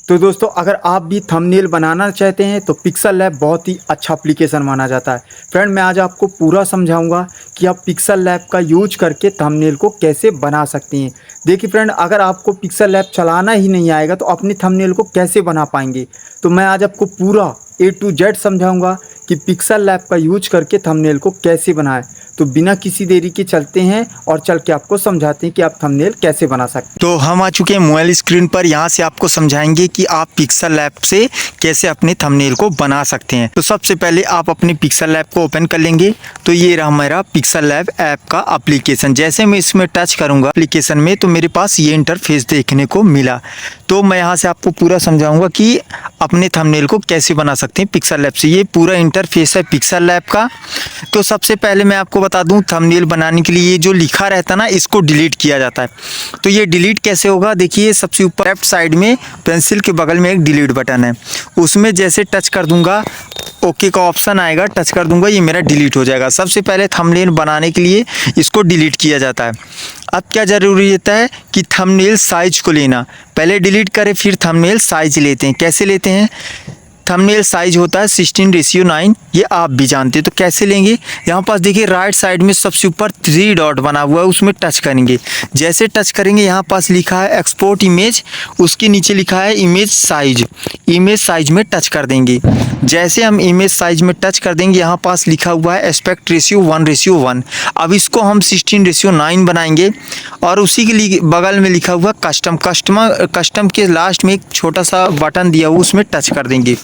तो दोस्तों अगर आप भी थंबनेल बनाना चाहते हैं तो पिक्सल लैब बहुत ही अच्छा एप्लीकेशन माना जाता है। फ्रेंड मैं आज आपको पूरा समझाऊंगा कि आप पिक्सल लैब का यूज करके थंबनेल को कैसे बना सकते हैं। देखिए फ्रेंड, अगर आपको पिक्सल लैब चलाना ही नहीं आएगा तो अपने थंबनेल को कैसे बना पाएंगे। तो मैं आज आपको पूरा A to Z समझाऊंगा कि पिक्सल लैब का यूज करके थंबनेल को कैसे बनाएं। तो बिना किसी देरी के चलते हैं और चल के आपको समझाते हैं कि आप थंबनेल कैसे बना सकते हैं। तो हम आ चुके हैं मोबाइल स्क्रीन पर। यहाँ से आपको समझाएंगे कि आप पिक्सल लैब से कैसे अपने थंबनेल को बना सकते हैं। तो सबसे पहले आप अपने पिक्सल लैब को ओपन कर लेंगे। तो ये रहा मेरा पिक्सल लैब ऐप का एप्लीकेशन। जैसे मैं इसमें टच करूंगा एप्लीकेशन में तो मेरे पास ये इंटरफेस देखने को मिला। तो मैं यहाँ से आपको पूरा समझाऊंगा कि अपने थंबनेल को कैसे बना सकते हैं पिक्सल लैब से। ये पूरा इंटरफेस है पिक्सल लैब का। तो सबसे पहले मैं आपको बता दूं, थंबनेल बनाने के लिए ये जो लिखा रहता है ना, इसको डिलीट किया जाता है। तो ये डिलीट कैसे होगा, देखिए सबसे ऊपर लेफ्ट साइड में पेंसिल के बगल में एक डिलीट बटन है, उसमें जैसे टच कर दूंगा ओके का ऑप्शन आएगा, टच कर दूंगा, ये मेरा डिलीट हो जाएगा। सबसे पहले थंबनेल बनाने के लिए इसको डिलीट किया जाता है। अब क्या जरूरी रहता है कि थंबनेल साइज को लेना, पहले डिलीट करें फिर थंबनेल साइज लेते हैं। कैसे लेते हैं, थंबनेल साइज होता है 16:9, ये आप भी जानते हैं। तो कैसे लेंगे, यहाँ पास देखिए राइट साइड में सबसे ऊपर 3 डॉट बना हुआ है, उसमें टच करेंगे। जैसे टच करेंगे यहाँ पास लिखा है एक्सपोर्ट इमेज, उसके नीचे लिखा है इमेज साइज। इमेज साइज में टच कर देंगे। जैसे हम इमेज साइज में टच कर देंगे यहाँ पास लिखा हुआ है एस्पेक्ट रेशियो 1:1। अब इसको हम 16:9 बनाएंगे। और उसी के बगल में लिखा हुआ कस्टम के लास्ट में एक छोटा सा बटन दिया हुआ, उसमें टच कर देंगे।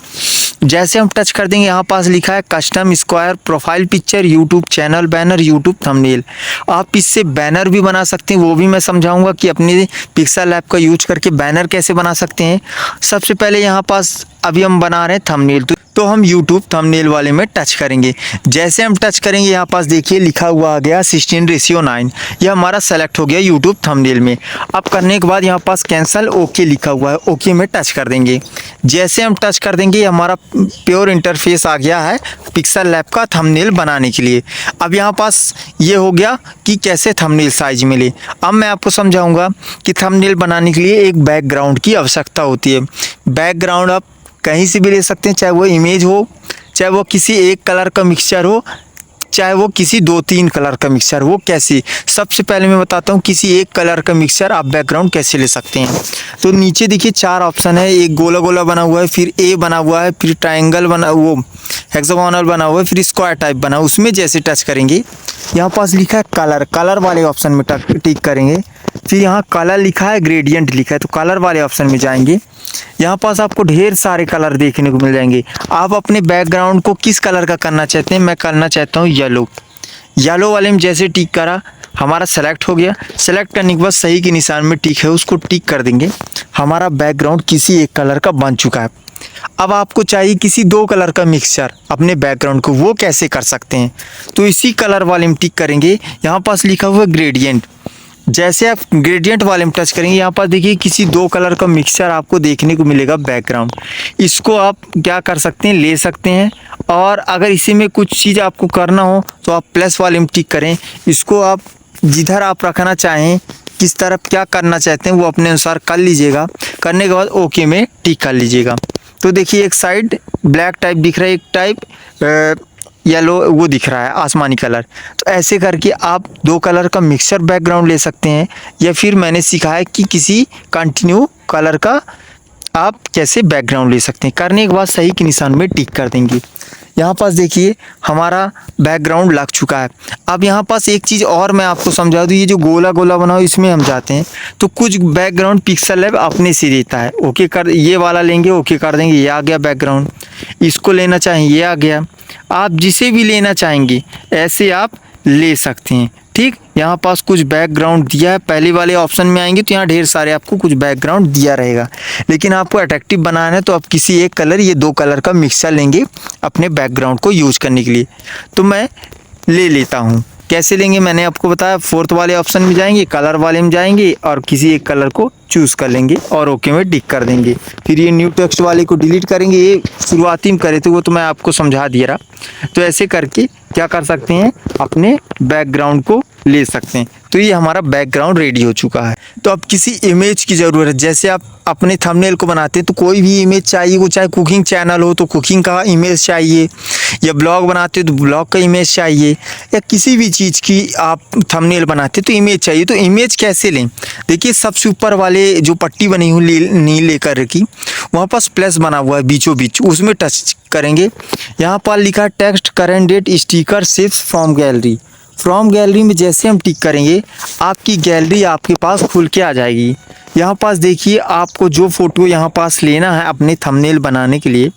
जैसे हम टच कर देंगे यहाँ पास लिखा है custom square profile picture YouTube channel banner YouTube thumbnail. आप इससे बैनर भी बना सकते हैं, वो भी मैं समझाऊंगा कि अपने पिक्सल लैब का यूज करके बैनर कैसे बना सकते हैं। सबसे पहले यहाँ पास अभी हम बना रहे हैं थंबनेल, तो हम यूट्यूब थंबनेल वाले में टच करेंगे। जैसे हम टच करेंगे यहाँ पास देखिए लिखा हुआ आ गया 16:9, यह हमारा सेलेक्ट हो गया यूट्यूब थंबनेल में। अब करने के बाद यहाँ पास कैंसल ओके लिखा हुआ है, ओके में टच कर देंगे। जैसे हम टच कर देंगे हमारा प्योर इंटरफेस आ गया है पिक्सल लैब का थंबनेल बनाने के लिए। अब यहाँ पास ये हो गया कि कैसे थंबनेल साइज मिले। अब मैं आपको समझाऊंगा कि थंबनेल बनाने के लिए एक बैकग्राउंड की आवश्यकता होती है। बैकग्राउंड आप कहीं से भी ले सकते हैं, चाहे वो इमेज हो, चाहे वो किसी एक कलर का मिक्सचर हो, चाहे वो किसी 2-3 कलर का मिक्सचर हो। कैसे, सबसे पहले मैं बताता हूँ किसी एक कलर का मिक्सचर आप बैकग्राउंड कैसे ले सकते हैं। तो नीचे देखिए 4 ऑप्शन है, एक गोला गोला बना हुआ है, फिर ए बना हुआ है, फिर ट्रायंगल बना, वो हेक्सागोनल बना हुआ है, फिर स्क्वायर टाइप बना, उसमें जैसे टच करेंगे यहाँ पास लिखा है कलर वाले ऑप्शन में टिक करेंगे। फिर यहाँ कलर लिखा है ग्रेडियंट लिखा है, तो कलर वाले ऑप्शन में जाएंगे। यहाँ पास आपको ढेर सारे कलर देखने को मिल जाएंगे। आप अपने बैकग्राउंड को किस कलर का करना चाहते हैं, मैं करना चाहता हूँ येलो वाले में जैसे टिक करा हमारा सेलेक्ट हो गया। सेलेक्ट करने के बाद सही के निशान में टिक है, उसको टिक कर देंगे। हमारा बैकग्राउंड किसी एक कलर का बन चुका है। अब आपको चाहिए किसी 2 कलर का मिक्सचर अपने बैकग्राउंड को, वो कैसे कर सकते हैं, तो इसी कलर वाले में टिक करेंगे। यहाँ पास लिखा हुआ है ग्रेडियंट, जैसे आप ग्रेडियंट वाले में टच करेंगे यहाँ पर देखिए किसी 2 कलर का मिक्सचर आपको देखने को मिलेगा बैकग्राउंड। इसको आप क्या कर सकते हैं, ले सकते हैं। और अगर इसी में कुछ चीज़ आपको करना हो तो आप प्लस वाले में टिक करें। इसको आप जिधर आप रखना चाहें, किस तरफ क्या करना चाहते हैं वो अपने अनुसार कर लीजिएगा। करने के बाद ओके में टिक कर लीजिएगा। तो देखिए एक साइड ब्लैक टाइप दिख रहा है, एक टाइप येलो वो दिख रहा है आसमानी कलर। तो ऐसे करके आप 2 कलर का मिक्सचर बैकग्राउंड ले सकते हैं, या फिर मैंने सीखा है कि किसी कंटिन्यू कलर का आप कैसे बैकग्राउंड ले सकते हैं। करने के बाद सही के निशान में टिक कर देंगे। यहाँ पास देखिए हमारा बैकग्राउंड लग चुका है। अब यहाँ पास एक चीज़ और मैं आपको समझा दूँ, ये जो गोला गोला बना हो इसमें हम जाते हैं तो कुछ बैकग्राउंड पिक्सल लैब अपने से देता है। ओके कर, ये वाला लेंगे, ओके कर देंगे, ये आ गया बैकग्राउंड। इसको लेना चाहें ये आ गया। आप जिसे भी लेना चाहेंगे ऐसे आप ले सकते हैं। ठीक, यहाँ पास कुछ बैकग्राउंड दिया है। पहले वाले ऑप्शन में आएंगे तो यहाँ ढेर सारे आपको कुछ बैकग्राउंड दिया रहेगा, लेकिन आपको अट्रैक्टिव बनाना है तो आप किसी एक कलर, ये 2 कलर का मिक्सचर लेंगे अपने बैकग्राउंड को यूज करने के लिए। तो मैं ले लेता हूँ। कैसे लेंगे मैंने आपको बताया, 4th वाले ऑप्शन में जाएंगे, कलर वाले में जाएंगे और किसी एक कलर को चूज़ कर लेंगे और ओके में टिक कर देंगे। फिर ये न्यू टेक्स्ट वाले को डिलीट करेंगे, ये शुरुआती में करे थे वो तो मैं आपको समझा दिया रहा। तो ऐसे करके क्या कर सकते हैं, अपने बैकग्राउंड को ले सकते हैं। तो ये हमारा बैकग्राउंड रेडी हो चुका है। तो अब किसी इमेज की ज़रूरत है, जैसे आप अपने थंबनेल को बनाते हैं तो कोई भी इमेज चाहिए, वो चाहे कुकिंग चैनल हो तो कुकिंग का इमेज चाहिए, या ब्लॉग बनाते हो तो ब्लॉग का इमेज चाहिए, या किसी भी चीज़ की आप थंबनेल बनाते हैं तो इमेज चाहिए। तो इमेज कैसे लें? देखिए सबसे ऊपर वाले जो पट्टी बनी हुई नीले कलर की, वहाँ पास प्लस बना हुआ है बीचों बीच, उसमें टच करेंगे। यहाँ पर लिखा है text current date sticker shift from gallery. From gallery में जैसे हम टिक करेंगे आपकी गैलरी आपके पास खुल के आ जाएगी। यहाँ पास देखिए आपको जो फ़ोटो यहाँ पास लेना है अपने थंबनेल बनाने के लिए,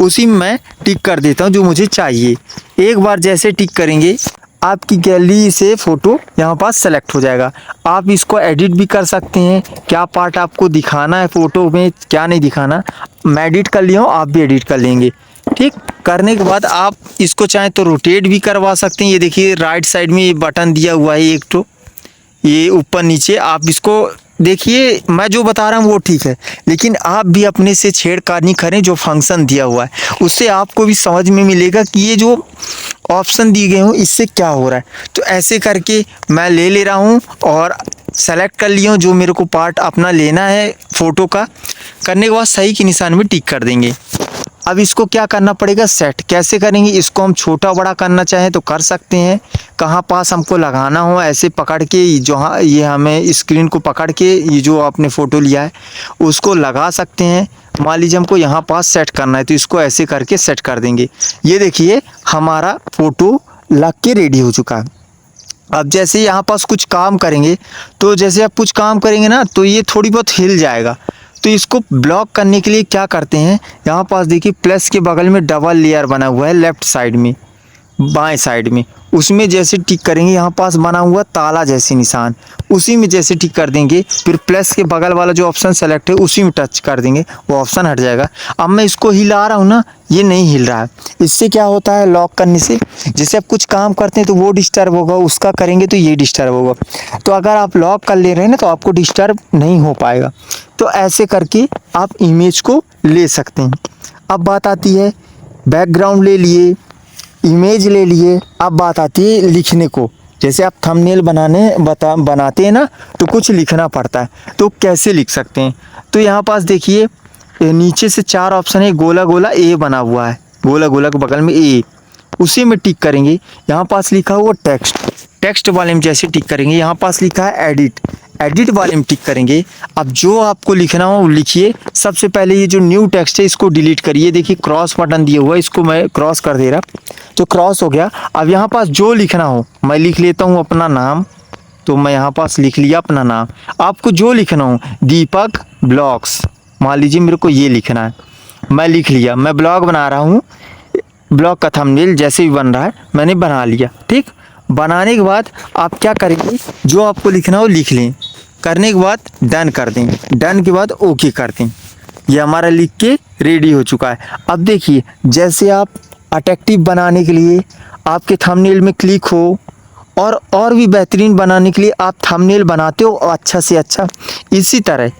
उसी में मैं टिक कर देता हूँ जो मुझे चाहिए। एक बार जैसे टिक करेंगे आपकी गैलरी से फ़ोटो यहाँ पास सेलेक्ट हो जाएगा। आप इसको एडिट भी कर सकते हैं, क्या पार्ट आपको दिखाना है फ़ोटो में, क्या नहीं दिखाना। मैं एडिट कर लिया हूँ, आप भी एडिट कर लेंगे। ठीक करने के बाद आप इसको चाहें तो रोटेट भी करवा सकते हैं। ये देखिए राइट साइड में ये बटन दिया हुआ है एक तो, ये ऊपर नीचे आप इसको देखिए। मैं जो बता रहा हूँ वो ठीक है, लेकिन आप भी अपने से छेड़खानी करें, जो फंक्शन दिया हुआ है उससे आपको भी समझ में मिलेगा कि ये जो ऑप्शन दिए गए हों इससे क्या हो रहा है। तो ऐसे करके मैं ले रहा हूँ और सेलेक्ट कर लिया हूँ जो मेरे को पार्ट अपना लेना है फ़ोटो का। करने के बाद सही के निशान में टिक कर देंगे। अब इसको क्या करना पड़ेगा, सेट कैसे करेंगे? इसको हम छोटा बड़ा करना चाहें तो कर सकते हैं, कहाँ पास हमको लगाना हो ऐसे पकड़ के, जो हाँ ये हमें स्क्रीन को पकड़ के ये जो आपने फ़ोटो लिया है उसको लगा सकते हैं। मान लीजिए हमको यहाँ पास सेट करना है तो इसको ऐसे करके सेट कर देंगे। ये देखिए हमारा फ़ोटो लग के रेडी हो चुका है। अब जैसे यहाँ पास कुछ काम करेंगे तो जैसे आप कुछ काम करेंगे ना तो ये थोड़ी बहुत हिल जाएगा। तो इसको ब्लॉक करने के लिए क्या करते हैं, यहाँ पास देखिए प्लस के बगल में डबल लेयर बना हुआ है लेफ़्ट साइड में, बाएं साइड में, उसमें जैसे टिक करेंगे यहाँ पास बना हुआ ताला जैसे निशान, उसी में जैसे टिक कर देंगे, फिर प्लस के बगल वाला जो ऑप्शन सेलेक्ट है उसी में टच कर देंगे, वो ऑप्शन हट जाएगा। अब मैं इसको हिला रहा हूँ ना, ये नहीं हिल रहा है। इससे क्या होता है, लॉक करने से जैसे आप कुछ काम करते हैं तो वो डिस्टर्ब होगा, उसका करेंगे तो ये डिस्टर्ब होगा। तो अगर आप लॉक कर ले रहे हैं ना तो आपको डिस्टर्ब नहीं हो पाएगा। तो ऐसे करके आप इमेज को ले सकते हैं। अब बात आती है बैकग्राउंड ले लिए, इमेज ले लिए, अब बात आती है लिखने को। जैसे आप थंबनेल बनाते हैं ना तो कुछ लिखना पड़ता है, तो कैसे लिख सकते हैं? तो यहाँ पास देखिए नीचे से 4 ऑप्शन है, गोला गोला ए बना हुआ है, गोला गोला के बगल में ए, उसी में टिक करेंगे। यहाँ पास लिखा हुआ टेक्स्ट वाले में जैसे टिक करेंगे, यहाँ पास लिखा है एडिट वाले में टिक करेंगे। अब जो आपको लिखना हो लिखिए। सबसे पहले ये जो न्यू टेक्स्ट है इसको डिलीट करिए। देखिए क्रॉस बटन दिया हुआ है, इसको मैं क्रॉस कर दे रहा, तो क्रॉस हो गया। अब यहाँ पास जो लिखना हो मैं लिख लेता हूँ अपना नाम, तो मैं यहाँ पास लिख लिया अपना नाम। आपको जो लिखना हो, दीपक ब्लॉग्स मान लीजिए मेरे को ये लिखना है, मैं लिख लिया। मैं ब्लॉग बना रहा हूँ, ब्लॉग का थंबनेल जैसे भी बन रहा है मैंने बना लिया। ठीक, बनाने के बाद आप क्या करेंगे, जो आपको लिखना हो लिख लें। करने के बाद डन कर दें, डन के बाद ओके कर दें। ये हमारा लिख के रेडी हो चुका है। अब देखिए जैसे आप अट्रैक्टिव बनाने के लिए आपके थंबनेल में क्लिक हो, और भी बेहतरीन बनाने के लिए आप थंबनेल बनाते हो अच्छा से अच्छा, इसी तरह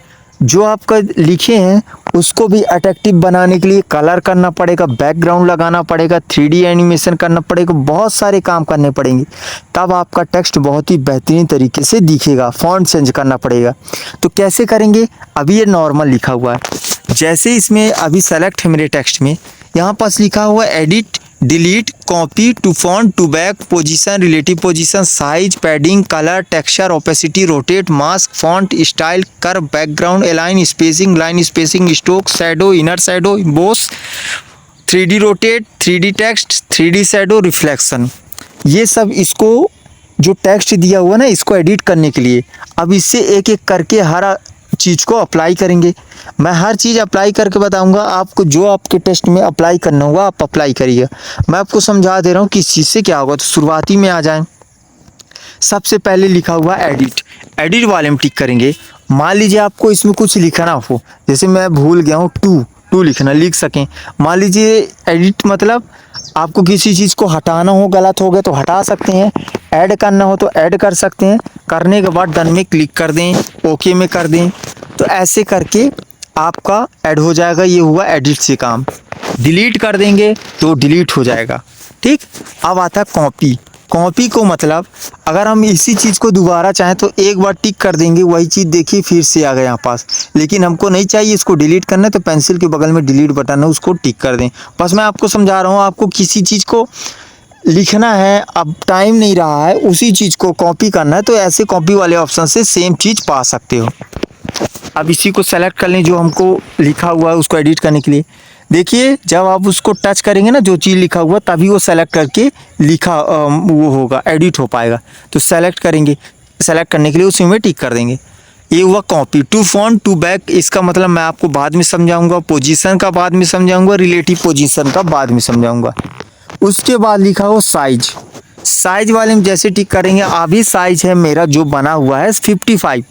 जो आपका लिखे हैं उसको भी अट्रैक्टिव बनाने के लिए कलर करना पड़ेगा, बैकग्राउंड लगाना पड़ेगा, 3D एनिमेशन करना पड़ेगा, बहुत सारे काम करने पड़ेंगे, तब आपका टेक्स्ट बहुत ही बेहतरीन तरीके से दिखेगा। फॉन्ट चेंज करना पड़ेगा। तो कैसे करेंगे, अभी ये नॉर्मल लिखा हुआ है, जैसे इसमें अभी सेलेक्ट है मेरे टेक्स्ट में, यहाँ पास लिखा हुआ edit delete copy to font to back position relative position size padding colour texture opacity rotate mask font style कर background align spacing line spacing stroke shadow inner shadow emboss 3D rotate 3D text 3D shadow reflection, ये सब इसको जो text दिया हुआ ना इसको edit करने के लिए। अब इससे एक एक करके हर चीज़ को अप्लाई करेंगे। मैं हर चीज़ अप्लाई करके बताऊंगा आपको, जो आपके टेस्ट में अप्लाई करना होगा आप अप्लाई करिए। मैं आपको समझा दे रहा हूँ किस चीज़ से क्या होगा। तो शुरुआती में आ जाएं, सबसे पहले लिखा हुआ एडिट वाले में टिक करेंगे। मान लीजिए आपको इसमें कुछ लिखना हो, जैसे मैं भूल गया हूँ टू लिखना, लिख सकें। मान लीजिए एडिट मतलब आपको किसी चीज़ को हटाना हो, गलत हो गया तो हटा सकते हैं, ऐड करना हो तो ऐड कर सकते हैं। करने के बाद डन में क्लिक कर दें, ओके में कर दें। तो ऐसे करके आपका ऐड हो जाएगा। ये हुआ एडिट से काम। डिलीट कर देंगे तो डिलीट हो जाएगा। ठीक, अब आता है कॉपी को मतलब अगर हम इसी चीज़ को दोबारा चाहें तो एक बार टिक कर देंगे, वही चीज़ देखिए फिर से आ गया यहाँ पास। लेकिन हमको नहीं चाहिए, इसको डिलीट करना है तो पेंसिल के बगल में डिलीट बटन है, उसको टिक कर दें। बस मैं आपको समझा रहा हूँ, आपको किसी चीज़ को लिखना है, अब टाइम नहीं रहा है, उसी चीज़ को कॉपी करना है तो ऐसे कॉपी वाले ऑप्शन से सेम चीज़ पा सकते हो। अब इसी को सेलेक्ट कर लें जो हमको लिखा हुआ है उसको एडिट करने के लिए। देखिए जब आप उसको टच करेंगे ना, जो चीज़ लिखा हुआ तभी वो सेलेक्ट करके लिखा वो होगा, एडिट हो पाएगा। तो सेलेक्ट करेंगे, सेलेक्ट करने के लिए उसी में टिक कर देंगे। ये हुआ copy. To front to back, इसका मतलब मैं आपको बाद में समझाऊंगा, पोजीशन का बाद में समझाऊंगा, रिलेटिव पोजीशन का बाद में समझाऊंगा। उसके बाद लिखा हो साइज। साइज वाले में जैसे टिक करेंगे, अभी साइज है मेरा जो बना हुआ है 55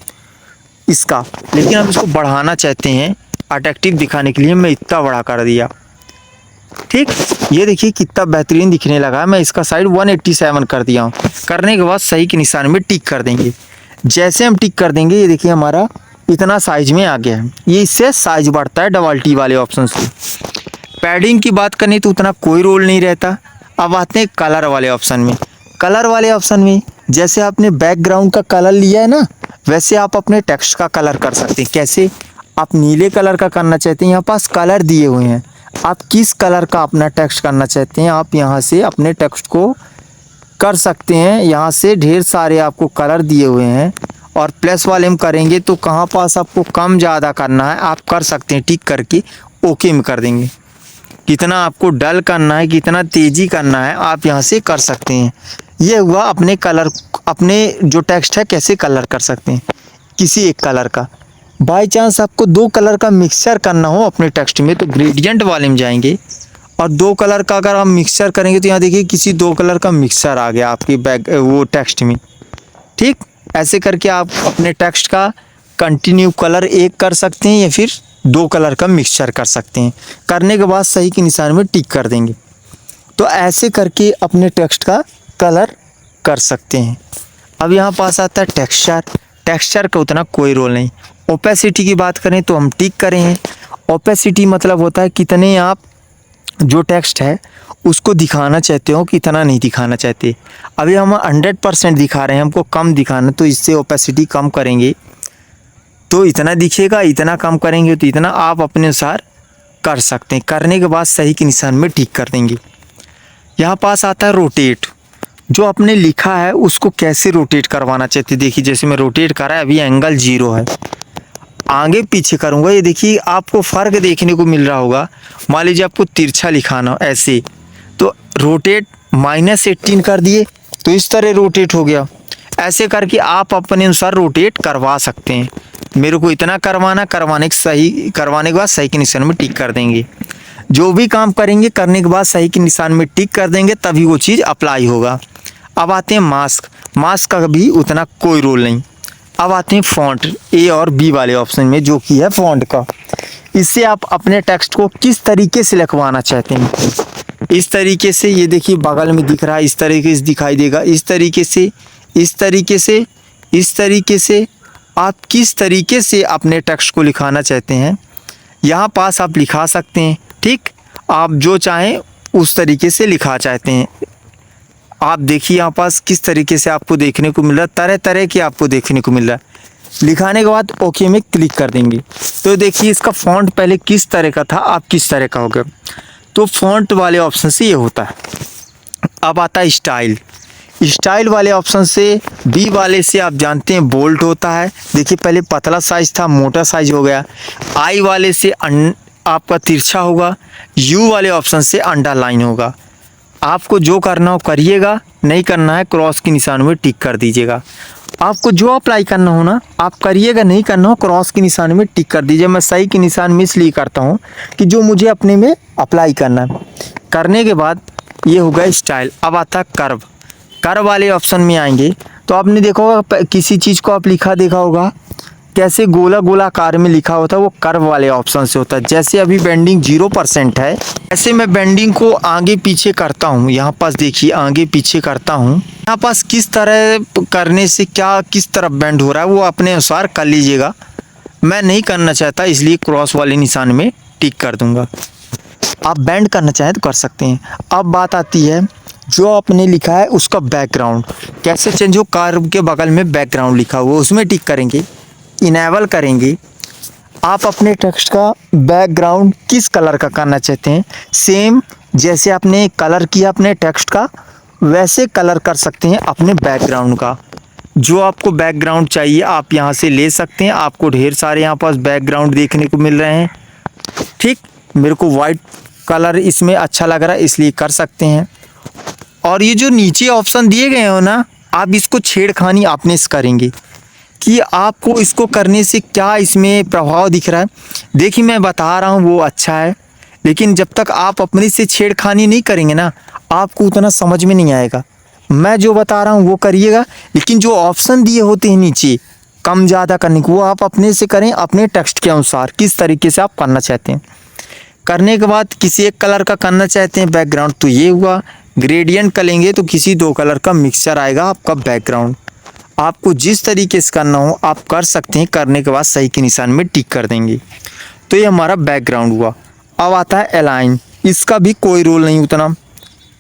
इसका, लेकिन हम इसको बढ़ाना चाहते हैं अट्रैक्टिव दिखाने के लिए, मैं इतना बड़ा कर दिया। ठीक, ये देखिए कितना बेहतरीन दिखने लगा है। मैं इसका साइज 187 कर दिया हूँ। करने के बाद सही के निशान में टिक कर देंगे। जैसे हम टिक कर देंगे ये देखिए हमारा इतना साइज में आ गया है। ये इससे साइज बढ़ता है डबल टी वाले ऑप्शन से। पैडिंग की बात करें तो उतना कोई रोल नहीं रहता। अब आते हैं कलर वाले ऑप्शन में। कलर वाले ऑप्शन में जैसे आपने बैकग्राउंड का कलर लिया है ना, वैसे आप अपने टेक्स्ट का कलर कर सकते हैं। कैसे? आप नीले कलर का करना चाहते हैं, यहाँ पास कलर दिए हुए हैं। आप किस कलर का अपना टेक्स्ट करना चाहते हैं, आप यहाँ से अपने टेक्स्ट को कर सकते हैं। यहाँ से ढेर सारे आपको कलर दिए हुए हैं। और प्लस वाले में करेंगे तो कहाँ पास आपको कम ज़्यादा करना है आप कर सकते हैं, टिक करके ओके में कर देंगे। कितना आपको डल करना है, कितना तेज़ी करना है, आप यहाँ से कर सकते हैं। ये हुआ अपने कलर, अपने जो टेक्स्ट है कैसे कलर कर सकते हैं किसी एक कलर का। बाय चांस आपको दो कलर का मिक्सचर करना हो अपने टेक्स्ट में तो ग्रेडियंट वाले में जाएंगे और दो कलर का अगर हम मिक्सचर करेंगे तो यहाँ देखिए किसी दो कलर का मिक्सचर आ गया आपके वो टेक्स्ट में। ठीक, ऐसे करके आप अपने टेक्स्ट का कंटिन्यू कलर एक कर सकते हैं या फिर दो कलर का मिक्सचर कर सकते हैं। करने के बाद सही के निशान में टिक कर देंगे। तो ऐसे करके अपने टेक्स्ट का कलर कर सकते हैं। अब यहाँ पास आता है टेक्सचर। टेक्सचर का उतना कोई रोल नहीं। ओपेसिटी की बात करें तो हम टिक करें हैं। ओपेसिटी मतलब होता है कितने आप जो टेक्स्ट है उसको दिखाना चाहते हो, कितना नहीं दिखाना चाहते। अभी हम 100% दिखा रहे हैं, हमको कम दिखाना, तो इससे ओपेसिटी कम करेंगे तो इतना दिखेगा, इतना कम करेंगे तो इतना, आप अपने अनुसार कर सकते हैं। करने के बाद सही के निशान में टिक कर देंगे। यहाँ पास आता है रोटेट। जो आपने लिखा है उसको कैसे रोटेट करवाना चाहते हैं। देखिए जैसे मैं रोटेट कर रहा है, अभी एंगल 0 है, आगे पीछे करूँगा, ये देखिए आपको फ़र्क देखने को मिल रहा होगा। मान लीजिए आपको तिरछा लिखाना हो ऐसे, तो रोटेट -18 कर दिए तो इस तरह रोटेट हो गया। ऐसे करके आप अपने अनुसार रोटेट करवा सकते हैं। मेरे को इतना करवाना, करवाने के बाद सही के निशान में टिक कर देंगे। जो भी काम करेंगे करने के बाद सही के निशान में टिक कर देंगे, तभी वो चीज़ अप्लाई होगा। अब आते हैं मास्क। मास्क का भी उतना कोई रोल नहीं। अब आते हैं फ़ॉन्ट, ए और बी वाले ऑप्शन में, जो कि है फ़ॉन्ट का। इससे आप अपने टेक्स्ट को किस तरीके से लिखवाना चाहते हैं। इस तरीके से, ये देखिए बगल में दिख रहा है, इस तरीके से दिखाई देगा, इस तरीके से, इस तरीके से, इस तरीके से। आप किस तरीके से अपने टेक्स्ट को लिखाना चाहते हैं यहाँ पास आप लिखा सकते हैं। ठीक, आप जो चाहें उस तरीके से लिखा चाहते हैं। आप देखिए यहाँ पास किस तरीके से आपको देखने को मिल रहा है, तरह तरह के आपको देखने को मिल रहा है। लिखाने के बाद ओके में क्लिक कर देंगे। तो देखिए इसका फ़ॉन्ट पहले किस तरह का था, आप किस तरह का हो गया। तो फ़ॉन्ट वाले ऑप्शन से ये होता है। अब आता है स्टाइल। स्टाइल वाले ऑप्शन से, बी वाले से आप जानते हैं बोल्ड होता है। देखिए पहले पतला साइज था, मोटा साइज हो गया। आई वाले से आपका तिरछा होगा। यू वाले ऑप्शन से अंडरलाइन होगा। आपको जो करना हो करिएगा, नहीं करना है क्रॉस के निशान में टिक कर दीजिएगा। आपको जो अप्लाई करना हो ना आप करिएगा, नहीं करना हो क्रॉस के निशान में टिक कर दीजिए। मैं सही के निशान में इसलिए करता हूँ कि जो मुझे अपने में अप्लाई करना है। करने के बाद ये होगा स्टाइल। अब आता है कर्व। कर्व वाले ऑप्शन में आएंगे तो आपने देखा होगा किसी चीज़ को आप लिखा देखा होगा कैसे गोला गोलाकार में लिखा होता है, वो कर्व वाले ऑप्शन से होता है। जैसे अभी बेंडिंग 0% है, ऐसे मैं बेंडिंग को आगे पीछे करता हूँ। यहाँ पास देखिए आगे पीछे करता हूँ। यहाँ पास किस तरह करने से क्या किस तरफ बेंड हो रहा है वो अपने अनुसार कर लीजिएगा। मैं नहीं करना चाहता इसलिए क्रॉस वाले निशान में टिक कर दूँगा। आप बेंड करना चाहें तो कर सकते हैं। अब बात आती है जो आपने लिखा है उसका बैकग्राउंड कैसे चेंज हो, कर्व के बगल में बैकग्राउंड लिखा हुआ उसमें टिक करेंगे, इनेबल करेंगे। आप अपने टेक्स्ट का बैकग्राउंड किस कलर का करना चाहते हैं, सेम जैसे आपने कलर किया अपने टेक्स्ट का वैसे कलर कर सकते हैं अपने बैकग्राउंड का। जो आपको बैकग्राउंड चाहिए आप यहाँ से ले सकते हैं। आपको ढेर सारे यहाँ पास बैकग्राउंड देखने को मिल रहे हैं। ठीक, मेरे को वाइट कलर इसमें अच्छा लग रहा है इसलिए कर सकते हैं। और ये जो नीचे ऑप्शन दिए गए हो ना, आप इसको छेड़खानी आपने से करेंगे कि आपको इसको करने से क्या इसमें प्रभाव दिख रहा है। देखिए मैं बता रहा हूँ वो अच्छा है, लेकिन जब तक आप अपने से छेड़खानी नहीं करेंगे ना आपको उतना समझ में नहीं आएगा। मैं जो बता रहा हूँ वो करिएगा, लेकिन जो ऑप्शन दिए होते हैं नीचे कम ज़्यादा करने को वो आप अपने से करें, अपने टेक्स्ट के अनुसार किस तरीके से आप करना चाहते हैं। करने के बाद किसी एक कलर का करना चाहते हैं बैकग्राउंड तो ये हुआ, ग्रेडियंट करेंगे तो किसी दो कलर का मिक्सचर आएगा आपका बैकग्राउंड। आपको जिस तरीके से करना हो आप कर सकते हैं। करने के बाद सही के निशान में टिक कर देंगे तो ये हमारा बैकग्राउंड हुआ। अब आता है अलाइन, इसका भी कोई रोल नहीं उतना।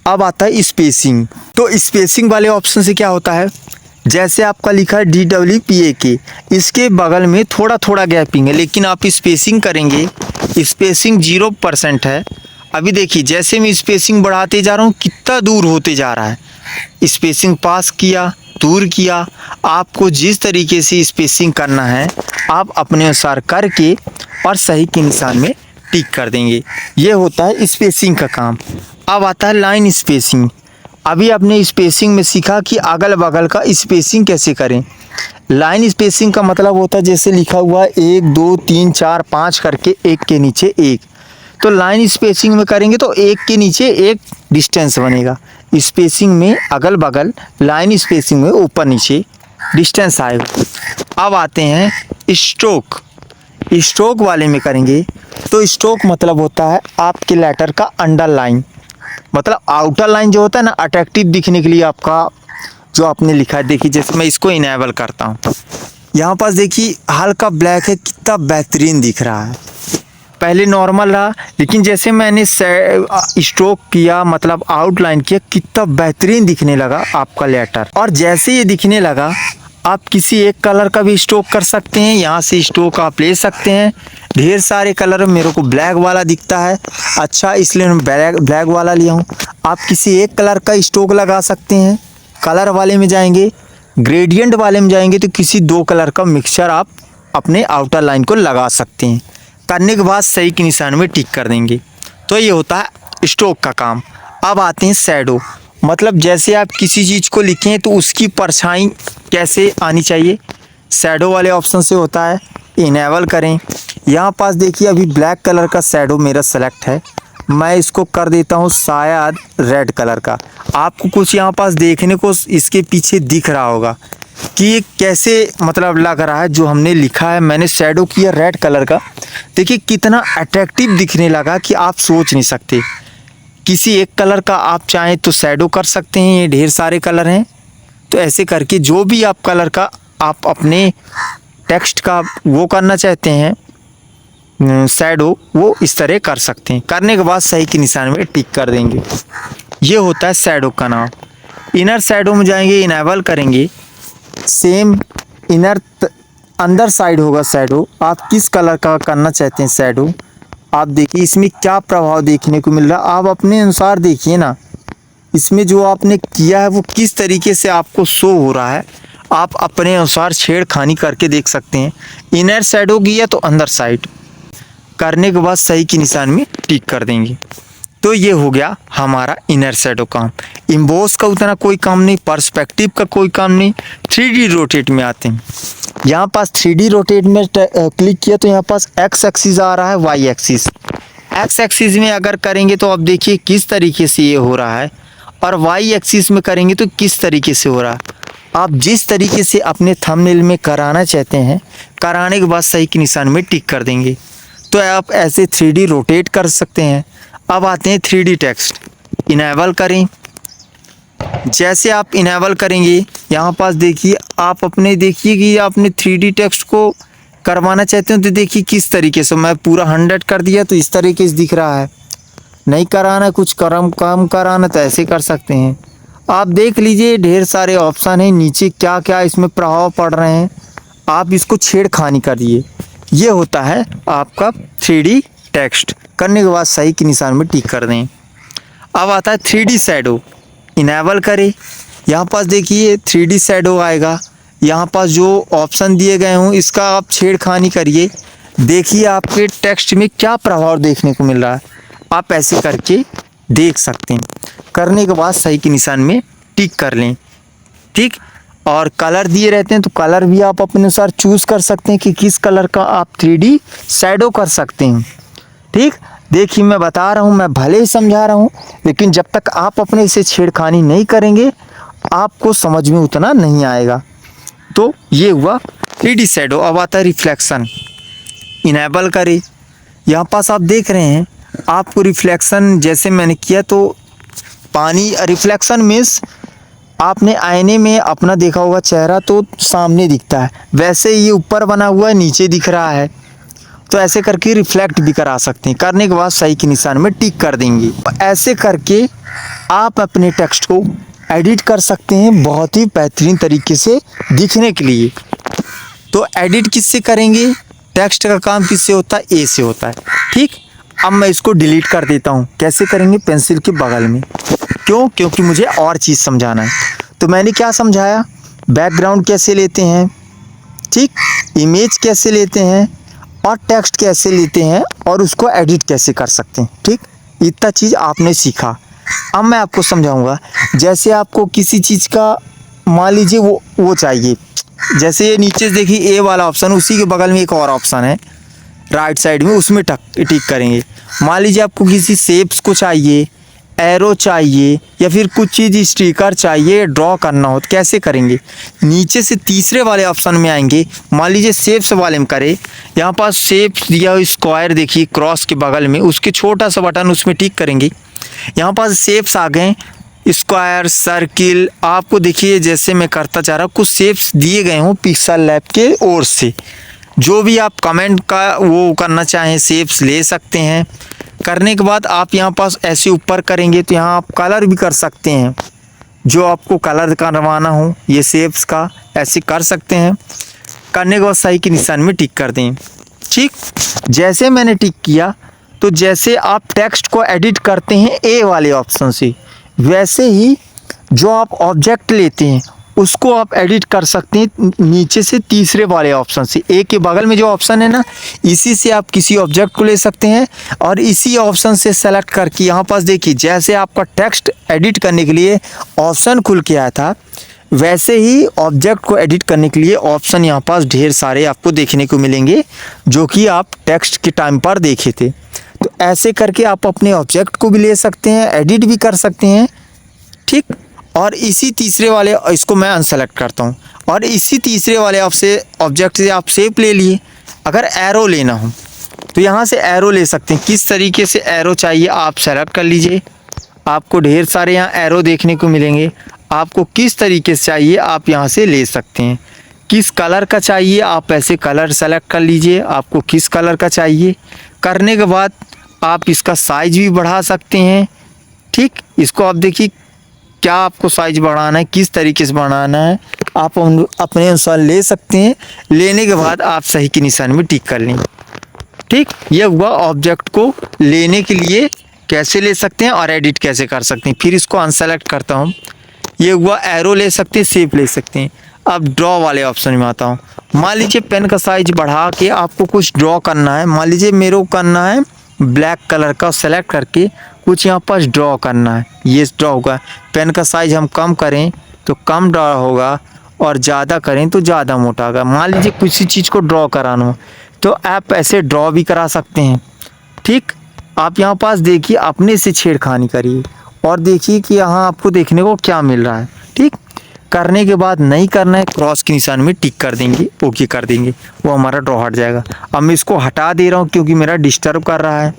अब आता है स्पेसिंग, तो स्पेसिंग वाले ऑप्शन से क्या होता है, जैसे आपका लिखा है DWPAK, इसके बगल में थोड़ा थोड़ा गैपिंग है, लेकिन आप स्पेसिंग करेंगे स्पेसिंग 0% है। अभी देखिए जैसे मैं स्पेसिंग बढ़ाते जा रहा हूँ कितना दूर होते जा रहा है। स्पेसिंग पास किया, दूर किया, आपको जिस तरीके से स्पेसिंग करना है आप अपने अनुसार करके और सही के निशान में टिक कर देंगे। ये होता है स्पेसिंग का काम। अब आता है लाइन स्पेसिंग। अभी आपने स्पेसिंग में सीखा कि अगल बगल का स्पेसिंग कैसे करें। लाइन स्पेसिंग का मतलब होता है जैसे लिखा हुआ है 1 2 3 4 5 करके एक के नीचे एक, तो लाइन स्पेसिंग में करेंगे तो एक के नीचे एक डिस्टेंस बनेगा। स्पेसिंग में अगल बगल, लाइन स्पेसिंग में ऊपर नीचे डिस्टेंस आएगा। अब आते हैं स्ट्रोक। स्ट्रोक वाले में करेंगे तो स्ट्रोक मतलब होता है आपके लेटर का अंडरलाइन, मतलब आउटर लाइन जो होता है ना अट्रैक्टिव दिखने के लिए आपका जो आपने लिखा है। देखिए जैसे मैं इसको इनेबल करता हूँ, यहाँ पास देखिए हल्का ब्लैक है, कितना बेहतरीन दिख रहा है। पहले नॉर्मल रहा, लेकिन जैसे मैंने स्ट्रोक किया मतलब आउटलाइन किया कितना बेहतरीन दिखने लगा आपका लेटर। और जैसे ये दिखने लगा आप किसी एक कलर का भी स्ट्रोक कर सकते हैं, यहाँ से स्ट्रोक आप ले सकते हैं। ढेर सारे कलर, मेरे को ब्लैक वाला दिखता है अच्छा इसलिए मैं ब्लैक वाला लिया हूँ। आप किसी एक कलर का स्ट्रोक लगा सकते हैं। कलर वाले में जाएंगे, ग्रेडियंट वाले में जाएंगे तो किसी दो कलर का मिक्सचर आप अपने आउटर लाइन को लगा सकते हैं। करने के बाद सही के निशान में टिक कर देंगे तो ये होता है स्ट्रोक का काम। अब आते हैं शैडो, मतलब जैसे आप किसी चीज़ को लिखें तो उसकी परछाई कैसे आनी चाहिए, शैडो वाले ऑप्शन से होता है। इनेबल करें। यहाँ पास देखिए अभी ब्लैक कलर का शैडो मेरा सेलेक्ट है, मैं इसको कर देता हूँ शायद रेड कलर का। आपको कुछ यहाँ पास देखने को इसके पीछे दिख रहा होगा कि ये कैसे मतलब लग रहा है। जो हमने लिखा है मैंने शैडो किया रेड कलर का, देखिए कितना अट्रैक्टिव दिखने लगा कि आप सोच नहीं सकते। किसी एक कलर का आप चाहें तो शैडो कर सकते हैं, ये ढेर सारे कलर हैं। तो ऐसे करके जो भी आप कलर का आप अपने टेक्स्ट का वो करना चाहते हैं शैडो, वो इस तरह कर सकते हैं। करने के बाद सही के निशान में टिक कर देंगे। ये होता है शैडो का नाम। इनर शैडो में जाएंगे, इनेबल करेंगे, सेम इनर अंदर साइड होगा शैडो। आप किस कलर का करना चाहते हैं शैडो, आप देखिए इसमें क्या प्रभाव देखने को मिल रहा है, आप अपने अनुसार देखिए ना। इसमें जो आपने किया है वो किस तरीके से आपको शो हो रहा है, आप अपने अनुसार छेड़खानी करके देख सकते हैं। इनर शैडो किया तो अंदर साइड, करने के बाद सही के निशान में टिक कर देंगे तो ये हो गया हमारा इनर शैडो काम। इम्बोस का उतना कोई काम नहीं, पर्सपेक्टिव का कोई काम नहीं। 3D रोटेट में आते हैं, यहाँ पास 3D रोटेट में क्लिक किया तो यहाँ पास एक्स एक्सिस आ रहा है, वाई एक्सिस। एक्स एक्सिस में अगर करेंगे तो आप देखिए किस तरीके से ये हो रहा है, और वाई एक्सिस में करेंगे तो किस तरीके से हो रहा है। आप जिस तरीके से अपने थंबनेल में कराना चाहते हैं, कराने के बाद सही के निशान में टिक कर देंगे तो आप ऐसे 3D रोटेट कर सकते हैं। अब आते हैं 3D टेक्स्ट, इनेबल करें। जैसे आप इनेबल करेंगे यहाँ पास देखिए आप अपने देखिए कि आपने 3D टेक्स्ट को करवाना चाहते हो तो देखिए किस तरीके से, मैं पूरा 100 कर दिया तो इस तरीके से दिख रहा है। नहीं कराना, कुछ कम कराना तो ऐसे कर सकते हैं। आप देख लीजिए ढेर सारे ऑप्शन हैं नीचे, क्या क्या इसमें प्रभाव पड़ रहे हैं। आप इसको छेड़खानी करिए। ये होता है आपका 3D टेक्स्ट। करने के बाद सही के निशान में टिक कर दें। अब आता है 3D शैडो, इनेबल करें। यहाँ पास देखिए 3D शैडो आएगा। यहाँ पास जो ऑप्शन दिए गए हों इसका आप छेड़खानी करिए। देखिए आपके टेक्स्ट में क्या प्रभाव देखने को मिल रहा है। आप ऐसे करके देख सकते हैं। करने के बाद सही के निशान में टिक कर लें। ठीक, और कलर दिए रहते हैं तो कलर भी आप अपने अनुसार चूज़ कर सकते हैं कि किस कलर का आप 3D शैडो कर सकते हैं। ठीक, देखिए मैं बता रहा हूँ, मैं भले ही समझा रहा हूँ, लेकिन जब तक आप अपने से छेड़खानी नहीं करेंगे आपको समझ में उतना नहीं आएगा। तो ये हुआ 3D शैडो। अब आता है रिफ्लेक्शन, इनेबल करें। यहाँ पास आप देख रहे हैं आपको रिफ्लेक्शन जैसे मैंने किया तो पानी, रिफ्लेक्शन मीन्स आपने आईने में अपना देखा होगा चेहरा तो सामने दिखता है, वैसे ये ऊपर बना हुआ है नीचे दिख रहा है। तो ऐसे करके रिफ्लेक्ट भी करा सकते हैं। करने के बाद सही के निशान में टिक कर देंगे। ऐसे करके आप अपने टेक्स्ट को एडिट कर सकते हैं बहुत ही बेहतरीन तरीके से दिखने के लिए। तो एडिट किससे करेंगे, टेक्स्ट का काम किससे होता है, ए से होता है। ठीक, अब मैं इसको डिलीट कर देता हूँ। कैसे करेंगे, पेंसिल के बगल में। क्यों, क्योंकि मुझे और चीज़ समझाना है। तो मैंने क्या समझाया, बैकग्राउंड कैसे लेते हैं, ठीक, इमेज कैसे लेते हैं और टेक्स्ट कैसे लेते हैं और उसको एडिट कैसे कर सकते हैं। ठीक, इतना चीज़ आपने सीखा। अब मैं आपको समझाऊंगा। जैसे आपको किसी चीज़ का मान लीजिए वो चाहिए, जैसे ये नीचे देखिए ए वाला ऑप्शन, उसी के बगल में एक और ऑप्शन है राइट साइड में, उसमें टिक करेंगे। मान लीजिए आपको किसी शेप्स को चाहिए, एरो चाहिए या फिर कुछ चीज़ स्टिकर चाहिए ड्रॉ करना हो तो कैसे करेंगे, नीचे से तीसरे वाले ऑप्शन में आएंगे। मान लीजिए शेप्स वाले में करें, यहाँ पास शेप्स दिया स्क्वायर देखिए क्रॉस के बगल में, उसके छोटा सा बटन उसमें टिक करेंगे। यहाँ पास शेप्स आ गए, स्क्वायर, सर्किल, आपको देखिए जैसे मैं करता जा रहा हूँ कुछ शेप्स दिए गए हों पिक्सल लैब के ओर से। जो भी आप कमेंट का वो करना चाहें शेप्स ले सकते हैं। करने के बाद आप यहाँ पास ऐसे ऊपर करेंगे तो यहाँ आप कलर भी कर सकते हैं, जो आपको कलर करवाना हो ये शेप्स का ऐसे कर सकते हैं। करने के बाद सही के निशान में टिक कर दें। ठीक, जैसे मैंने टिक किया तो जैसे आप टेक्स्ट को एडिट करते हैं ए वाले ऑप्शन से, वैसे ही जो आप ऑब्जेक्ट लेते हैं उसको आप एडिट कर सकते हैं नीचे से तीसरे वाले ऑप्शन से। ए के बगल में जो ऑप्शन है ना, इसी से आप किसी ऑब्जेक्ट को ले सकते हैं और इसी ऑप्शन से सेलेक्ट करके यहाँ पास देखिए जैसे आपका टेक्स्ट एडिट करने के लिए ऑप्शन खुल के आया था, वैसे ही ऑब्जेक्ट को एडिट करने के लिए ऑप्शन यहाँ पास ढेर सारे आपको देखने को मिलेंगे जो कि आप टेक्स्ट के टाइम पर देखे थे। तो ऐसे करके आप अपने ऑब्जेक्ट को भी ले सकते हैं, एडिट भी कर सकते हैं। ठीक, और इसी तीसरे वाले, इसको मैं अनसेलेक्ट करता हूँ, और इसी तीसरे वाले ऑब्जेक्ट से आप शेप ले लिए। अगर एरो लेना हो तो यहाँ से एरो ले सकते हैं। किस तरीके से एरो चाहिए आप सेलेक्ट कर लीजिए। आपको ढेर सारे यहाँ एरो देखने को मिलेंगे, आपको किस तरीके से चाहिए आप यहाँ से ले सकते हैं। किस कलर का चाहिए आप ऐसे कलर सेलेक्ट कर लीजिए, आपको किस कलर का चाहिए। करने के बाद आप इसका साइज भी बढ़ा सकते हैं। ठीक, इसको आप देखिए क्या आपको साइज बढ़ाना है, किस तरीके से बढ़ाना है, आप अपने अनुसार ले सकते हैं। लेने के बाद आप सही के निशान में टिक कर लें। ठीक, यह हुआ ऑब्जेक्ट को लेने के लिए कैसे ले सकते हैं और एडिट कैसे कर सकते हैं। फिर इसको अनसेलेक्ट करता हूँ। ये हुआ एरो ले सकते हैं, शेप ले सकते हैं। अब ड्रॉ वाले ऑप्शन में आता हूँ। मान लीजिए पेन का साइज बढ़ा के आपको कुछ ड्रॉ करना है। मान लीजिए मेरे को करना है ब्लैक कलर का, सेलेक्ट करके कुछ यहाँ पास ड्रॉ करना है। ये ड्रॉ होगा। पेन का साइज हम कम करें तो कम ड्रॉ होगा और ज़्यादा करें तो ज़्यादा मोटा होगा। मान लीजिए किसी चीज़ को ड्रॉ कराना हो तो आप ऐसे ड्रॉ भी करा सकते हैं। ठीक, आप यहाँ पास देखिए अपने से छेड़खानी करिए और देखिए कि यहाँ आपको देखने को क्या मिल रहा है। ठीक, करने के बाद नहीं करना है, क्रॉस के निशान में टिक कर देंगे, ओके कर देंगे, वो हमारा ड्रॉ हट जाएगा। अब मैं इसको हटा दे रहा हूँ क्योंकि मेरा डिस्टर्ब कर रहा है।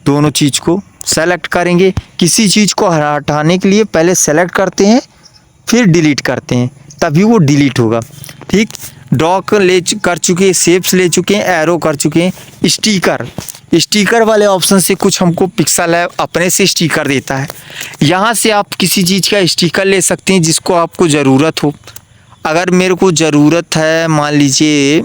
दोनों चीज़ को सेलेक्ट करेंगे। किसी चीज़ को हटाने के लिए पहले सेलेक्ट करते हैं फिर डिलीट करते हैं, तभी वो डिलीट होगा। ठीक, कर चुके हैं, शेप्स ले चुके हैं, एरो कर चुके हैं। स्टिकर वाले ऑप्शन से कुछ हमको पिक्सल लैब अपने से स्टिकर देता है। यहाँ से आप किसी चीज़ का स्टिकर ले सकते हैं जिसको आपको ज़रूरत हो। अगर मेरे को ज़रूरत है, मान लीजिए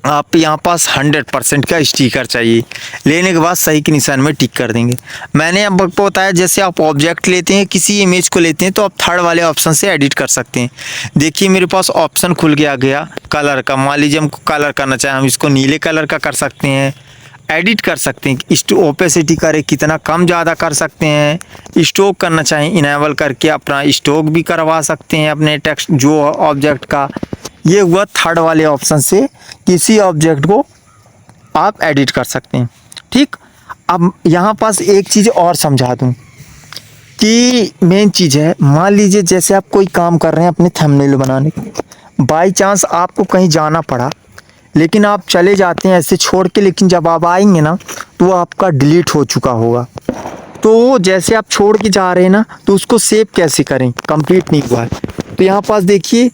आप यहाँ पास 100% का स्टिकर चाहिए, लेने के बाद सही के निशान में टिक कर देंगे। मैंने अब आपको बताया जैसे आप ऑब्जेक्ट लेते हैं, किसी इमेज को लेते हैं, तो आप थर्ड वाले ऑप्शन से एडिट कर सकते हैं। देखिए मेरे पास ऑप्शन खुल गया कलर का। मान लीजिए हमको कलर करना चाहें, हम इसको नीले कलर का कर सकते हैं, एडिट कर सकते हैं। ओपेसिटी करे कितना कम ज़्यादा कर सकते हैं। स्टॉक करना चाहें इनेबल करके अपना स्टॉक भी करवा सकते हैं अपने टेक्स्ट जो ऑब्जेक्ट का। ये हुआ थर्ड वाले ऑप्शन से किसी ऑब्जेक्ट को आप एडिट कर सकते हैं। ठीक, अब यहाँ पास एक चीज़ और समझा दूँ कि मेन चीज़ है, मान लीजिए जैसे आप कोई काम कर रहे हैं अपने थंबनेल बनाने का, बाई चांस आपको कहीं जाना पड़ा, लेकिन आप चले जाते हैं ऐसे छोड़ के, लेकिन जब आप आएंगे ना तो आपका डिलीट हो चुका होगा। तो जैसे आप छोड़ के जा रहे हैं ना, तो उसको सेव कैसे करें, कंप्लीट नहीं हुआ है। तो यहाँ पास देखिए,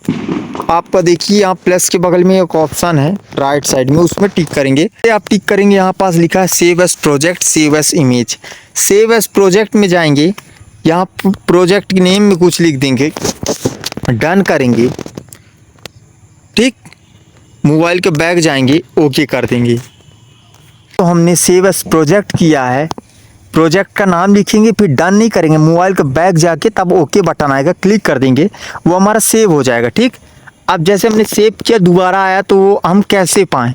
आपका देखिए यहाँ प्लस के बगल में एक ऑप्शन है राइट साइड में, उसमें टिक करेंगे। आप टिक करेंगे, यहाँ पास लिखा है save S project, save S image. Save S project में जाएंगे, यहाँ प्रोजेक्ट के नेम में कुछ लिख देंगे, डन करेंगे। ठीक, मोबाइल के बैक जाएंगे, ओके कर देंगे। तो हमने सेव एस प्रोजेक्ट किया है, प्रोजेक्ट का नाम लिखेंगे, फिर डन नहीं करेंगे, मोबाइल के बैक जाके तब ओके बटन आएगा, क्लिक कर देंगे, वो हमारा सेव हो जाएगा। ठीक, अब जैसे हमने सेव किया दोबारा आया तो हम कैसे पाएँ,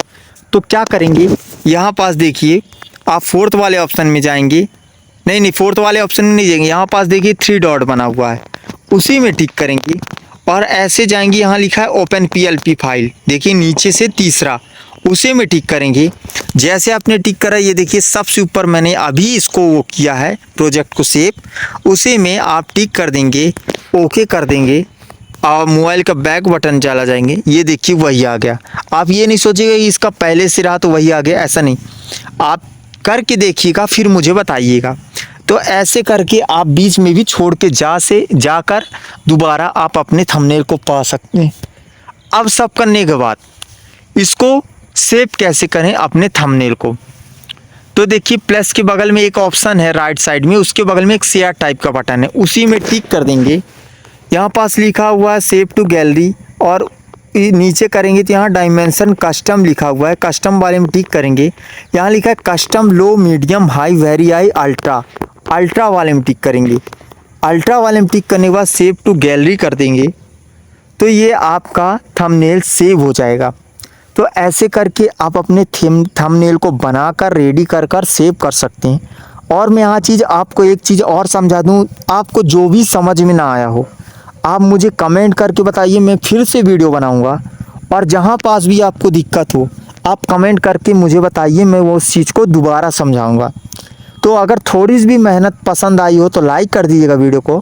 तो क्या करेंगे, यहाँ पास देखिए आप फोर्थ वाले ऑप्शन में जाएंगे, नहीं फोर्थ वाले ऑप्शन में नहीं जाएंगे, यहाँ पास देखिए 3 डॉट बना हुआ है, उसी में टिक करेंगे और ऐसे जाएंगे, यहाँ लिखा है ओपन PLP फाइल, देखिए नीचे से तीसरा, उसी में टिक करेंगे। जैसे आपने टिक करा, ये देखिए सबसे ऊपर मैंने अभी इसको वो किया है प्रोजेक्ट को सेव, उसी में आप टिक कर देंगे, ओके कर देंगे और मोबाइल का बैक बटन चला जाएंगे। ये देखिए वही आ गया। आप ये नहीं सोचिएगा कि इसका पहले से रहा तो वही आ गया, ऐसा नहीं, आप करके देखिएगा फिर मुझे बताइएगा। तो ऐसे करके आप बीच में भी छोड़ के जाकर दोबारा आप अपने थंबनेल को पा सकते हैं। अब सब करने के बाद इसको सेव कैसे करें अपने थंबनेल को, तो देखिए प्लस के बगल में एक ऑप्शन है राइट साइड में, उसके बगल में एक शेयर टाइप का बटन है, उसी में टिक कर देंगे। यहाँ पास लिखा हुआ है सेव टू गैलरी और नीचे करेंगे तो यहाँ डायमेंशन कस्टम लिखा हुआ है, कस्टम वाले में टिक करेंगे। यहाँ लिखा है custom low medium high very high ultra वाले में टिक करेंगे। अल्ट्रा वाले में टिक करने के बाद सेव टू गैलरी कर देंगे, तो ये आपका थंबनेल सेव हो जाएगा। तो ऐसे करके आप अपने थंबनेल को बनाकर रेडी कर सेव कर सकते हैं। और मैं यहाँ आपको एक चीज़ और समझा दूँ, आपको जो भी समझ में ना आया हो आप मुझे कमेंट करके बताइए, मैं फिर से वीडियो बनाऊँगा। और जहाँ पास भी आपको दिक्कत हो आप कमेंट करके मुझे बताइए, मैं वो उस चीज़ को दोबारा समझाऊँगा। तो अगर थोड़ी सी भी मेहनत पसंद आई हो तो लाइक कर दीजिएगा वीडियो को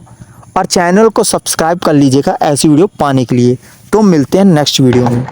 और चैनल को सब्सक्राइब कर लीजिएगा ऐसी वीडियो पाने के लिए। तो मिलते हैं नेक्स्ट वीडियो में।